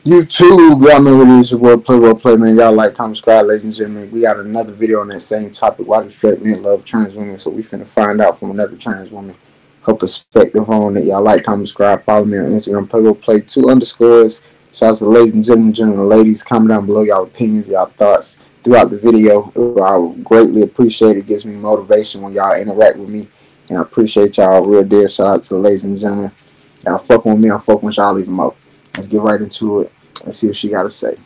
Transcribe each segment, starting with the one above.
YouTube, y'all know what it is, your boy Play, man. Y'all like, comment, subscribe, ladies and gentlemen. We got another video on that same topic. Why do straight men love trans women? So we finna find out from another trans woman her perspective on it. Y'all like, comment, subscribe, follow me on Instagram, Play 2_. Shout out to the ladies and gentlemen, ladies. Comment down below y'all opinions, y'all thoughts throughout the video. I would greatly appreciate it. It gives me motivation when y'all interact with me. And I appreciate y'all real dear. Shout out to the ladies and gentlemen. Y'all fucking with me, I'm fucking with y'all even more. Let's get right into it. Let's see what she got to say.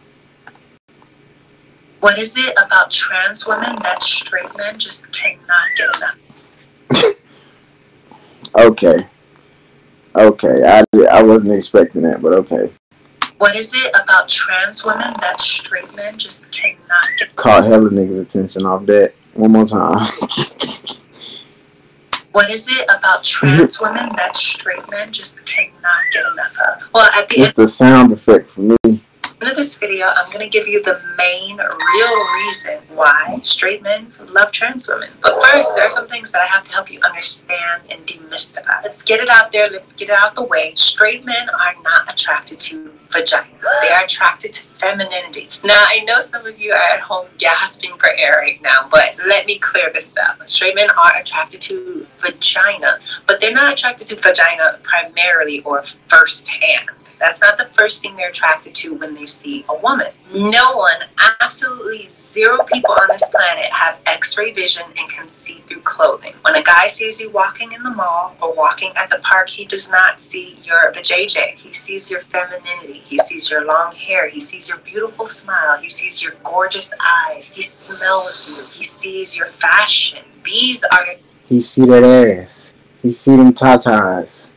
What is it about trans women that straight men just cannot get enough? Okay. I wasn't expecting that, but okay. What is it about trans women that straight men just cannot get? Caught hella niggas' attention off that. One more time. What is it about trans women that straight men just cannot get enough of? Well, at the end, the sound effect for me. At the end of this video, I'm going to give you the main real reason why straight men love trans women. But first, there are some things that I have to help you understand and demystify. Let's get it out there. Let's get it out the way. Straight men are not attracted to vagina. They are attracted to femininity. Now, I know some of you are at home gasping for air right now, but let me clear this up. Straight men are attracted to vagina, but they're not attracted to vagina primarily or firsthand. That's not the first thing they're attracted to when they see a woman. No one, absolutely zero people on this planet have X-ray vision and can see through clothing. When a guy sees you walking in the mall or walking at the park, he does not see your vajayjay. He sees your femininity. He sees your long hair. He sees your beautiful smile. He sees your gorgeous eyes. He smells you. He sees your fashion. These are... He see that ass. He see them tatas.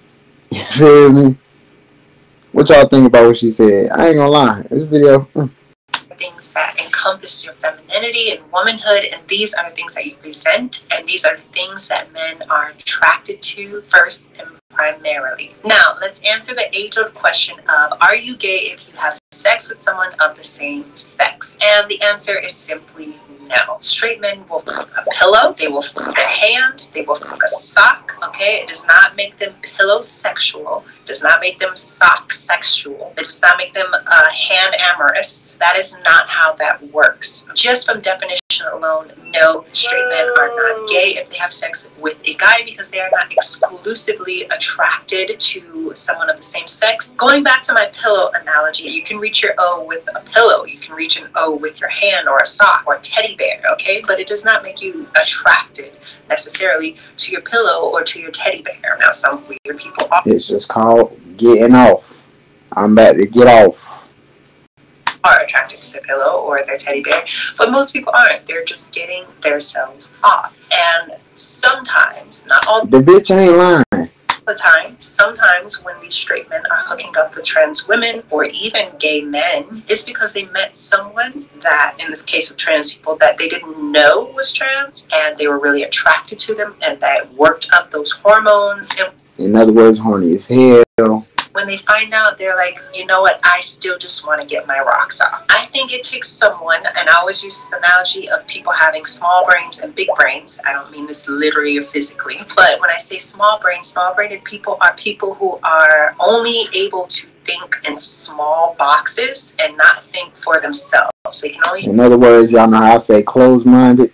You feel me? What y'all think about what she said? I ain't gonna lie. This video... things that encompass your femininity and womanhood, and these are the things that you present, and these are the things that men are attracted to first and primarily. Now, let's answer the age-old question of, are you gay if you have sex with someone of the same sex? And the answer is simply no. Straight men will fuck a pillow, they will fuck a hand, they will fuck a sock, okay? It does not make them pillow sexual, it does not make them sock sexual, it does not make them hand amorous. That is not how that works. Just from definition alone, no, straight men are not gay if they have sex with a guy because they are not exclusively attracted to someone of the same sex. Going back to my pillow analogy, you can reach your O with a pillow, you can reach an O with your hand or a sock or a teddy bear, okay? But it does not make you attracted necessarily to your pillow or to your teddy bear. Now, some weird people are. It's just called getting off. I'm about to get off. Are attracted to the pillow or their teddy bear, but most people aren't. They're just getting themselves off. And sometimes, not all the bitch ain't lying. The time, sometimes when these straight men are hooking up with trans women or even gay men, it's because they met someone that, in the case of trans people, that they didn't know was trans, and they were really attracted to them, and that worked up those hormones. In other words, horny as hell. When they find out, they're like, you know what, I still just want to get my rocks off. I think it takes someone, and I always use this analogy of people having small brains and big brains. I don't mean this literally or physically, but when I say small-brained people are people who are only able to think in small boxes and not think for themselves. They can only... In other words, y'all know how I say closed-minded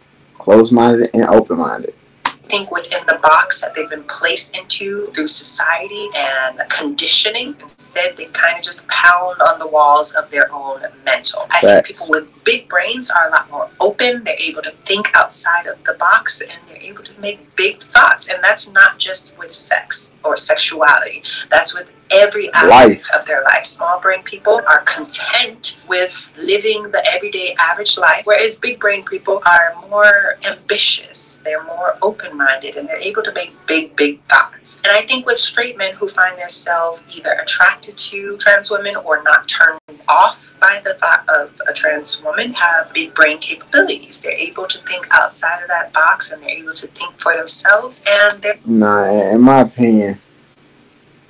and open-minded. Think within the box that they've been placed into through society and conditioning. Instead, they kind of just pound on the walls of their own mental. I think people with big brains are a lot more open. They're able to think outside of the box, and they're able to make big thoughts. And that's not just with sex or sexuality. That's with every aspect of their life. Small brain people are content with living the everyday average life, whereas big brain people are more ambitious, they're more open-minded, and they're able to make big thoughts. And I think with straight men who find themselves either attracted to trans women or not turned off by the thought of a trans woman have big brain capabilities. They're able to think outside of that box, and they're able to think for themselves, and they're... Nah, in my opinion,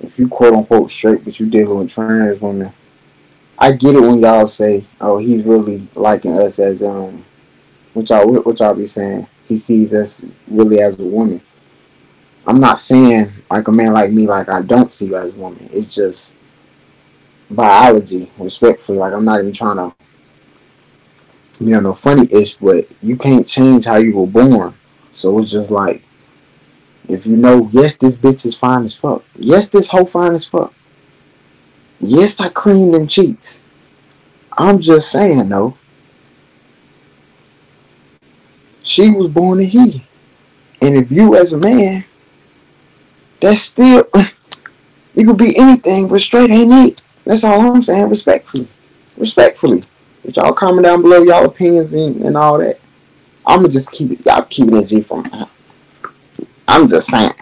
if you quote-unquote straight, but you dealing with trans women, I get it when y'all say, oh, he's really liking us as, what y'all be saying, he sees us really as a woman. I'm not saying, like, a man like me, like, I don't see you as a woman. It's just, biology, respectfully. Like, I'm not even trying to be on no funny-ish, but you can't change how you were born. So it's just like, if you know, yes, this bitch is fine as fuck. Yes, this hoe fine as fuck. Yes, I creamed them cheeks. I'm just saying, though. She was born a he. And if you as a man, that's still, you could be anything, but straight ain't it. That's all I'm saying, respectfully. Respectfully. But y'all comment down below y'all opinions and all that. I'ma just keep it, y'all keeping it G from me. I'm just saying.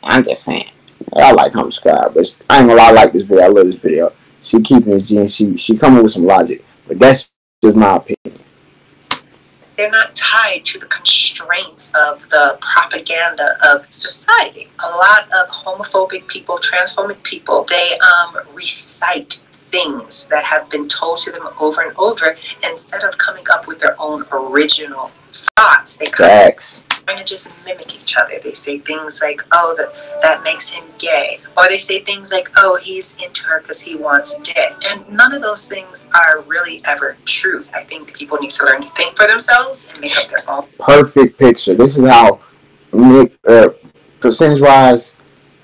I'm just saying. I like how I'm subscribed, but I ain't gonna lie, I like this video. I love this video. She keeping it G and she coming with some logic. But that's just my opinion. They're not tied to the constraints of the propaganda of society. A lot of homophobic people, transphobic people, they recite things that have been told to them over and over instead of coming up with their own original thoughts. They kind of just mimic each other. They say things like, oh, that makes him gay. Or they say things like, oh, he's into her because he wants dick. And none of those things are really ever true. I think people need to learn to think for themselves and make up their own. Perfect picture. This is how, percentage-wise,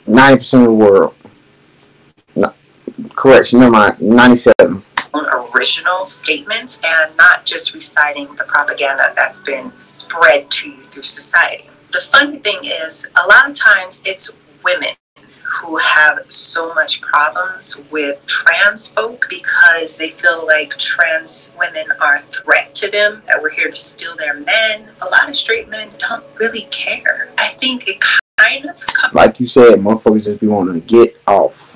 90% of the world. No, correction, never mind, 97. Original statements and not just reciting the propaganda that's been spread to you through society. The funny thing is, a lot of times it's women who have so much problems with trans folk because they feel like trans women are a threat to them, that we're here to steal their men. A lot of straight men don't really care. I think it kind of comes, like you said, motherfuckers just be wanting to get off.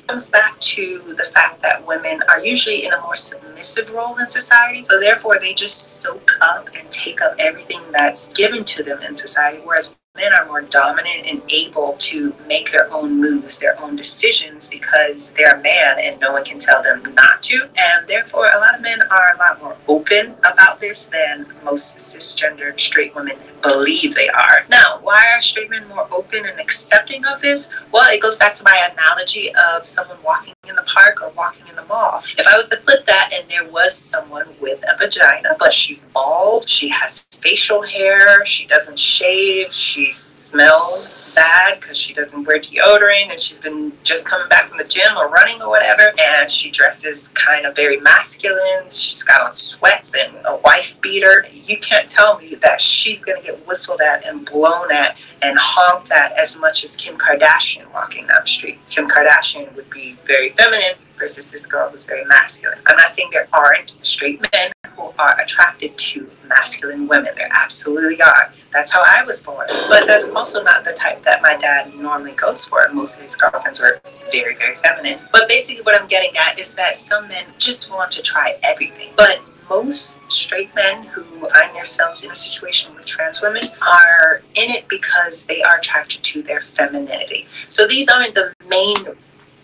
Comes back to the fact that women are usually in a more submissive role in society, so therefore they just soak up and take up everything that's given to them in society, whereas men are more dominant and able to make their own moves, their own decisions, because they're a man and no one can tell them not to. And therefore a lot of men are a lot more open about this than most cisgendered straight women believe they are. Now, why are straight men more open and accepting of this? Well, it goes back to my analogy of someone walking in the park or walking in the mall. If I was to flip that and there was someone with a vagina, but she's bald, she has facial hair, she doesn't shave, she smells bad because she doesn't wear deodorant, and she's been just coming back from the gym or running or whatever, and she dresses kind of very masculine, she's got on sweats and a wife beater, you can't tell me that she's going to get whistled at and blown at and honked at as much as Kim Kardashian walking down the street. Kim Kardashian would be very feminine versus this girl who's very masculine. I'm not saying there aren't straight men who are attracted to masculine women. There absolutely are. That's how I was born. But that's also not the type that my dad normally goes for. Most of his girlfriends were very, very feminine. But basically what I'm getting at is that some men just want to try everything. But most straight men who find themselves in a situation with trans women are in it because they are attracted to their femininity. So these aren't the main...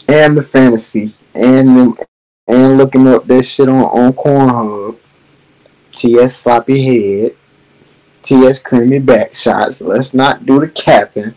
And the fantasy. And looking up that shit on Pornhub. TS sloppy head. TS creamy back shots. Let's not do the capping.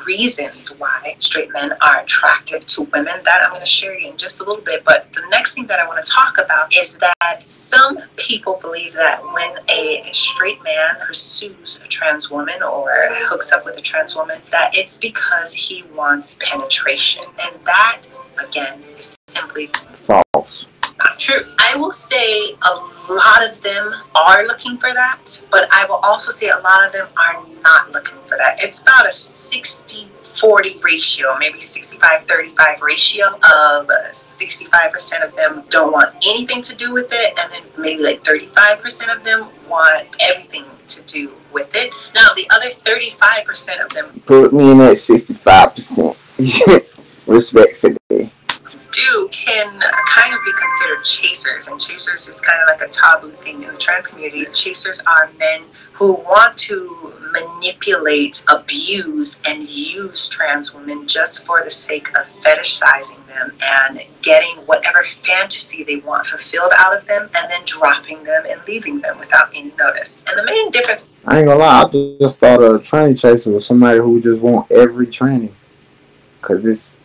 Reasons why straight men are attracted to women that I'm going to share you in just a little bit. But the next thing that I want to talk about is that some people believe that when a straight man pursues a trans woman or hooks up with a trans woman, that it's because he wants penetration. And that, again, is simply false. Not true. I will say a lot of them are looking for that, but I will also say a lot of them are not looking for that. It's about a 60-40 ratio, maybe 65-35 ratio of 65% of them don't want anything to do with it, and then maybe like 35% of them want everything to do with it. Now, the other 35% of them... Put me in that 65%. Respectfully. Can kind of be considered chasers, and chasers is kind of like a taboo thing in the trans community. Chasers are men who want to manipulate, abuse, and use trans women just for the sake of fetishizing them and getting whatever fantasy they want fulfilled out of them, and then dropping them and leaving them without any notice. And the main difference... I ain't gonna lie, I just thought a tranny chaser was somebody who just want every tranny. Because it's...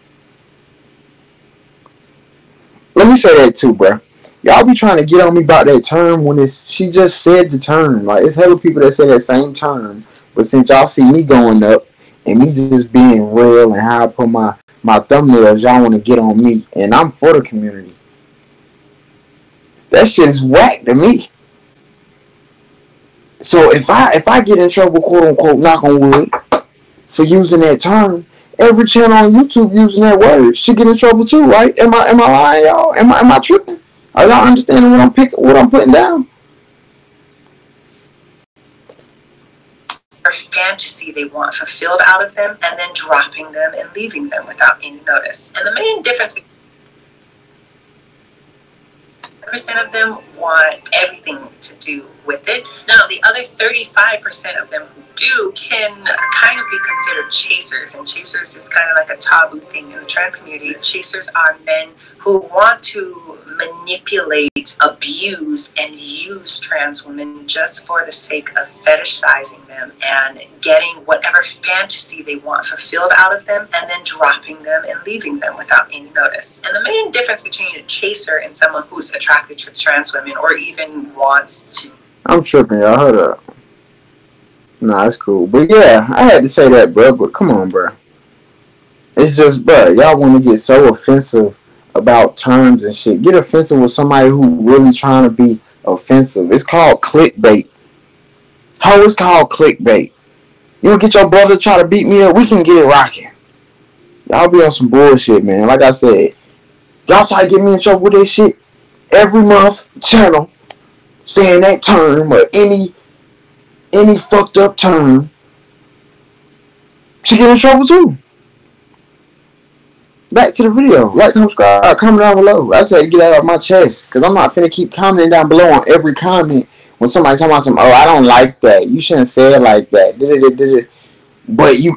let me say that too, bro. Y'all be trying to get on me about that term when she just said the term. Like, it's hella people that say that same term, but since y'all see me going up and me just being real and how I put my thumbnails, y'all want to get on me, and I'm for the community. That shit is whack to me. So if I get in trouble, quote unquote, knock on wood, for using that term, every channel on YouTube using that word should get in trouble too, right? Am I lying, y'all? Am I tripping? Are y'all understanding what I'm putting down? Or fantasy they want fulfilled out of them, and then dropping them and leaving them without any notice. And the main difference between % of them want everything to do with it. Now, the other 35% of them who do can kind of be considered chasers, and chasers is kind of like a taboo thing in the trans community. Chasers are men who want to manipulate, abuse, and use trans women just for the sake of fetishizing them and getting whatever fantasy they want fulfilled out of them, and then dropping them and leaving them without any notice. And the main difference between a chaser and someone who's attracted to trans women or even wants to... I'm tripping, y'all. Hold up. Nah, it's cool. But yeah, I had to say that, bro. But come on, bro. It's just, bro, y'all want to get so offensive about terms and shit. Get offensive with somebody who really trying to be offensive. It's called clickbait. How it's called clickbait. You want to get your brother to try to beat me up? We can get it rocking. Y'all be on some bullshit, man. Like I said, y'all try to get me in trouble with this shit every month. Channel saying that term or any fucked up term should get in trouble too. Back to the video. Like, subscribe, comment down below. I just had to get that off my chest, because I'm not finna keep commenting down below on every comment when somebody's talking about some, oh, I don't like that. You shouldn't say it like that. But you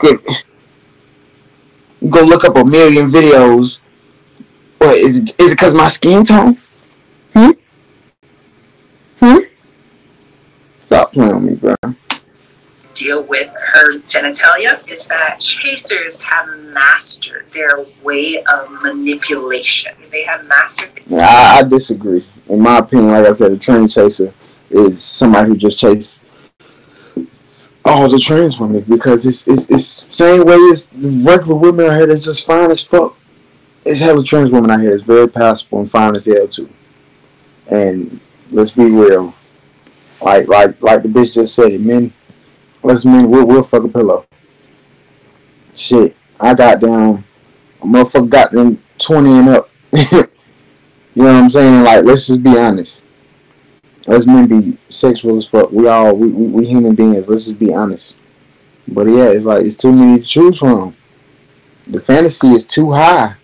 go look up a million videos. What, is it because my skin tone? Stop playing with me, bro. Deal with her genitalia is that chasers have mastered their way of manipulation. They have mastered. Yeah, I disagree. In my opinion, like I said, a trained chaser is somebody who just chases all the trans women, because it's same way as regular women out here that's just fine as fuck. It's hella trans women out here that's very passable and fine as hell too. And let's be real, like the bitch just said it, men. We'll fuck a pillow. Shit, I got down. A motherfucker got them 20 and up. You know what I'm saying? Like, let's just be honest. Us men be sexual as fuck. We human beings. Let's just be honest. But yeah, it's like it's too many to choose from. The fantasy is too high.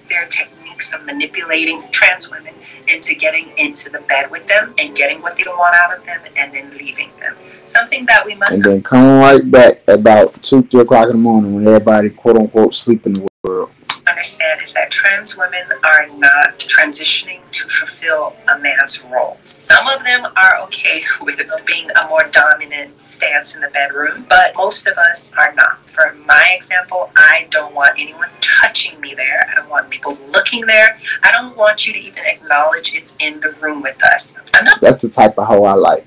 Their techniques of manipulating trans women into getting into the bed with them and getting what they want out of them and then leaving them. Something that we must... And then come right back about 2, 3 o'clock in the morning when everybody, quote unquote, sleep in the world. Understand is that trans women are not transitioning to fulfill a man's role. Some of them are okay with being a more dominant stance in the bedroom, but most of us are not. For my example, I don't want anyone touching me there. I don't want people looking there. I don't want you to even acknowledge it's in the room with us. That's the type of hoe I like.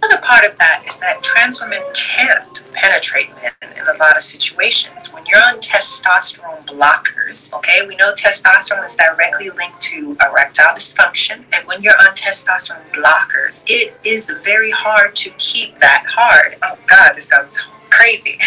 Another part of that is that trans women can't penetrate men in a lot of situations. When you're on testosterone blockers, okay, we know testosterone is directly linked to erectile dysfunction, and when you're on testosterone blockers, it is very hard to keep that hard. Oh God, this sounds so crazy.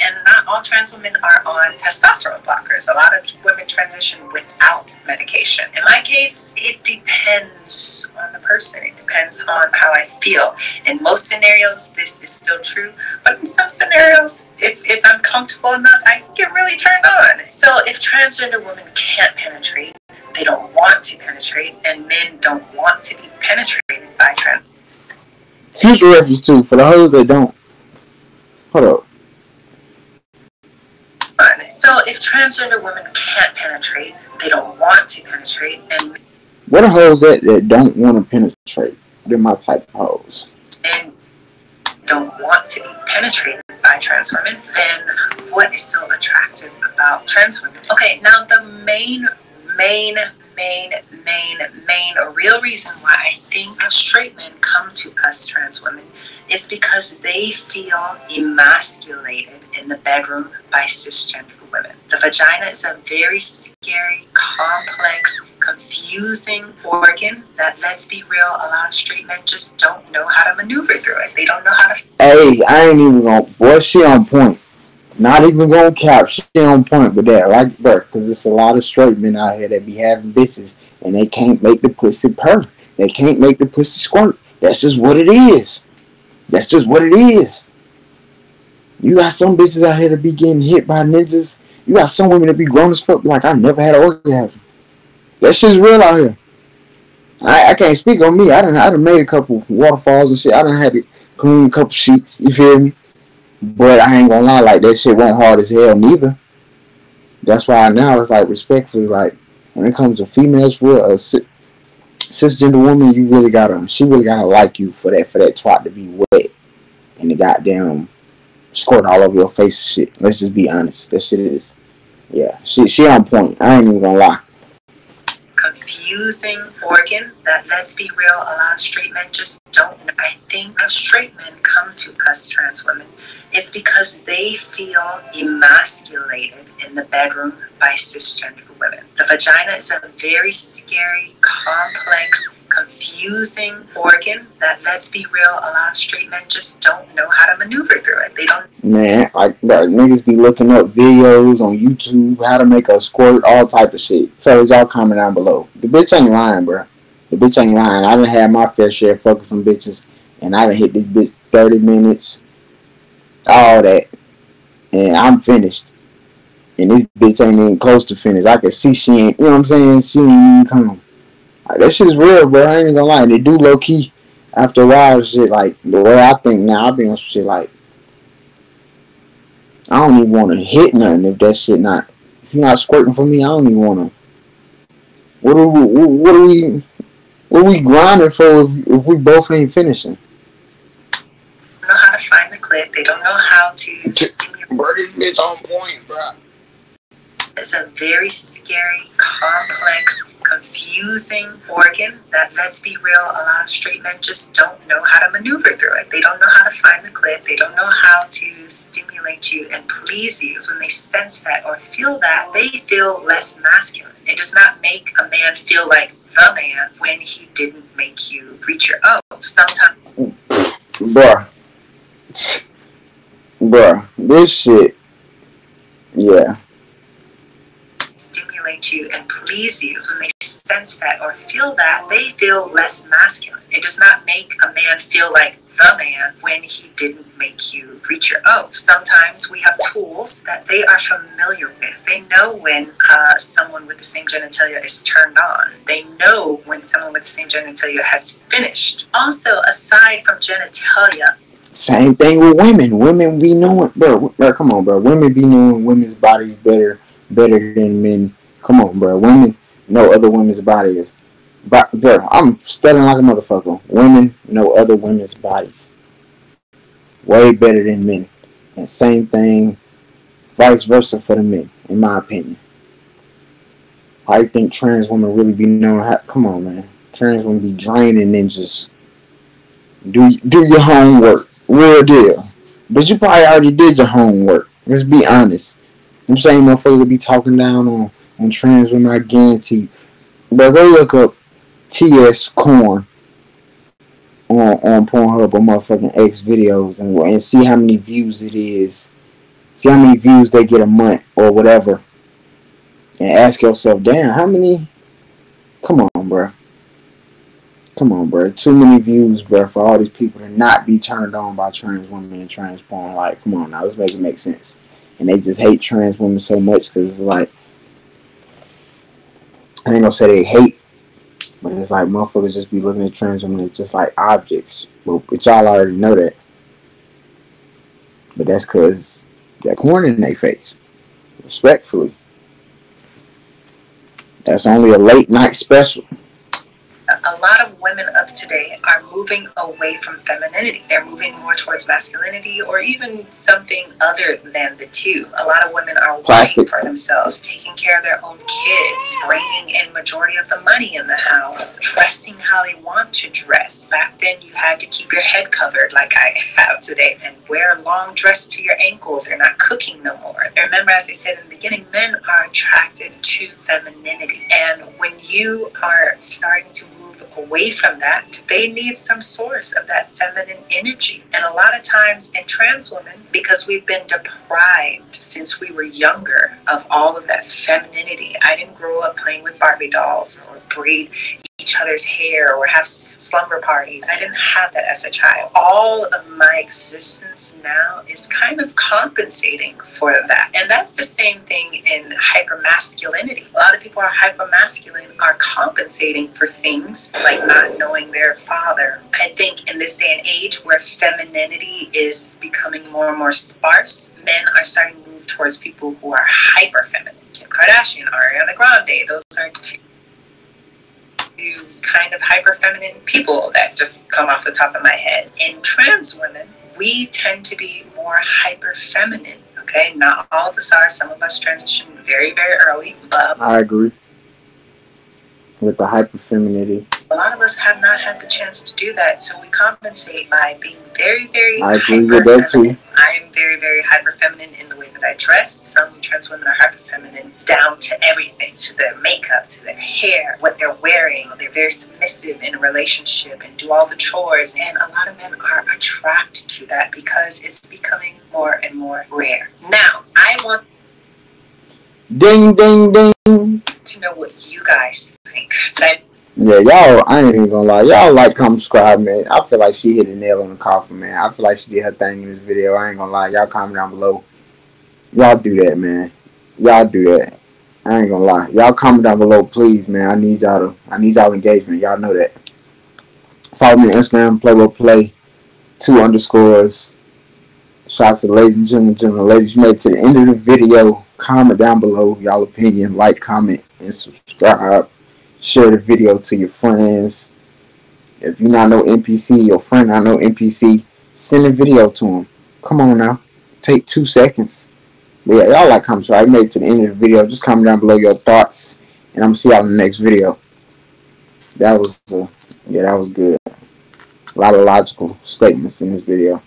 And not all trans women are on testosterone blockers. A lot of women transition without medication. In my case, it depends on the person. It depends on how I feel. In most scenarios, this is still true. But in some scenarios, if I'm comfortable enough, I get really turned on. So if transgender women can't penetrate, they don't want to penetrate, and men don't want to be penetrated by trans. Future reference too, for the hoes that don't. Hold up. So if transgender women can't penetrate, they don't want to penetrate, and what are hoes that don't want to penetrate? They're my type of hoes. And don't want to be penetrated by trans women, then what is so attractive about trans women. Okay, now the main real reason why I think straight men come to us trans women is because they feel emasculated in the bedroom by cisgender women. The vagina is a very scary, complex, confusing organ that, let's be real, a lot of straight men just don't know how to maneuver through it. They don't know how to... Hey, I ain't even gonna... Boy, she on point. Not even gonna cap. She on point with that. Like, bro, because there's a lot of straight men out here that be having bitches and they can't make the pussy purr. They can't make the pussy squirt. That's just what it is. That's just what it is. You got some bitches out here that be getting hit by ninjas. You got some women that be grown as fuck like, I never had an orgasm. That shit's real out here. I can't speak on me. I done made a couple waterfalls and shit. I done had to clean a couple sheets. You feel me? But I ain't gonna lie, like, that shit wasn't hard as hell neither. That's why now it's like, respectfully, like, when it comes to females, for a cisgender woman, she really gotta like you for that twat to be wet and the goddamn squirt all over your face and shit. Let's just be honest. That shit is, yeah, she on point. I ain't even gonna lie. Confusing organ that, let's be real, a lot of straight men just don't know. I think straight men come to us trans women is because they feel emasculated in the bedroom by cisgender women. The vagina is a very scary, complex, confusing organ that, let's be real, a lot of straight men just don't know how to maneuver through it. They don't. Man, like, bro, niggas be looking up videos on YouTube, how to make a squirt, all type of shit. Fellas, y'all comment down below. The bitch ain't lying, bro. The bitch ain't lying. I done had my fair share of fucking some bitches, and I done hit this bitch 30 minutes, all that, and I'm finished. And this bitch ain't even close to finished. I can see she ain't, you know what I'm saying? She ain't even come. Like, that shit's real, bro. I ain't gonna lie. They do low key after a while. Shit, like, the way I think now, I be on shit like, I don't even want to hit nothing if that shit not. If you're not squirting for me, I don't even want to. What are we grinding for if we both ain't finishing? They don't know how to find the clit. They don't know how to stimulate. Bro, this bitch on point, bro. It's a very scary, complex, confusing organ that, let's be real, a lot of straight men just don't know how to maneuver through it. They don't know how to find the clit. They don't know how to stimulate you and please you. When they sense that or feel that, they feel less masculine. It does not make a man feel like the man when he didn't make you reach your own. Sometimes, bruh, this shit, yeah. Stimulate you and please you. When they sense that or feel that, they feel less masculine. It does not make a man feel like the man when he didn't make you reach your own. Sometimes we have tools that they are familiar with. They know when someone with the same genitalia is turned on. They know when someone with the same genitalia has finished. Also, aside from genitalia, same thing with women. Women be knowing, bro, come on, bro. Women be knowing women's bodies better than men. Come on, bro. Women know other women's bodies. But, bro, I'm studying like a motherfucker. Women know other women's bodies way better than men. And same thing, vice versa for the men, in my opinion. I think trans women really be knowing how. Come on, man. Trans women be draining ninjas. Do your homework. Real deal. But you probably already did your homework. Let's be honest. I'm saying motherfuckers that be talking down on trans women, I guarantee. But go look up TS Corn on Pornhub or motherfucking X videos and see how many views it is. See how many views they get a month or whatever. And ask yourself, damn, how many? Come on, bro. Come on, bro. Too many views, bro, for all these people to not be turned on by trans women and trans porn. Like, come on now, let's make it make sense. And they just hate trans women so much because it's like, I ain't gonna say they hate, but it's like motherfuckers just be looking at trans women as just like objects. But y'all already know that. But that's because that porn in their face. Respectfully. That's only a late night special. a lot of women of today are moving away from femininity. They're moving more towards masculinity, or even something other than the two. A lot of women are working for themselves, taking care of their own kids, bringing in majority of the money in the house, dressing how they want to dress. Back then, you had to keep your head covered like I have today and wear a long dress to your ankles. They're not cooking no more. Remember, as I said in the beginning, men are attracted to femininity. And when you are starting to move away from that, they need some source of that feminine energy. And a lot of times in trans women, because we've been deprived since we were younger of all of that femininity. I didn't grow up playing with Barbie dolls or braid each other's hair or have slumber parties. I didn't have that as a child. All of my existence now is kind of compensating for that. And that's the same thing in hypermasculinity. A lot of people are hypermasculine, are compensating for things like not knowing their father. I think in this day and age where femininity is becoming more and more sparse, men are starting to move towards people who are hyper feminine. Kim Kardashian, Ariana Grande, those are two kind of hyper feminine people that just come off the top of my head. In trans women, we tend to be more hyper feminine. Okay, not all of us are. Some of us transition very, very early, but I agree with the hyper femininity. A lot of us have not had the chance to do that, so we compensate by being very, very I agree with that too. I am very, very hyper feminine in the way that I dress. Some trans women are hyper feminine down to everything, to their makeup, to their hair, what they're wearing. They're very submissive in a relationship and do all the chores. And a lot of men are attracted to that because it's becoming more and more rare. Now, I want ding, ding, ding to know what you guys think. Yeah, y'all, I ain't even gonna lie. Y'all like, comment, subscribe, man. I feel like she hit a nail on the coffin, man. I feel like she did her thing in this video. I ain't gonna lie. Y'all comment down below. Y'all do that, man. Y'all do that. I ain't gonna lie. Y'all comment down below, please, man. I need y'all engagement. Y'all know that. Follow me on Instagram, play 2_. Shouts to the ladies and gentlemen. Ladies, you made it to the end of the video. Comment down below y'all opinion. Like, comment, and subscribe. Share the video to your friends. If you not know NPC, your friend not know NPC, send a video to him. Come on now. Take 2 seconds. But yeah, y'all like, comment, so I made it to the end of the video. Just comment down below your thoughts. And I'm going to see y'all in the next video. That was, yeah, that was good. A lot of logical statements in this video.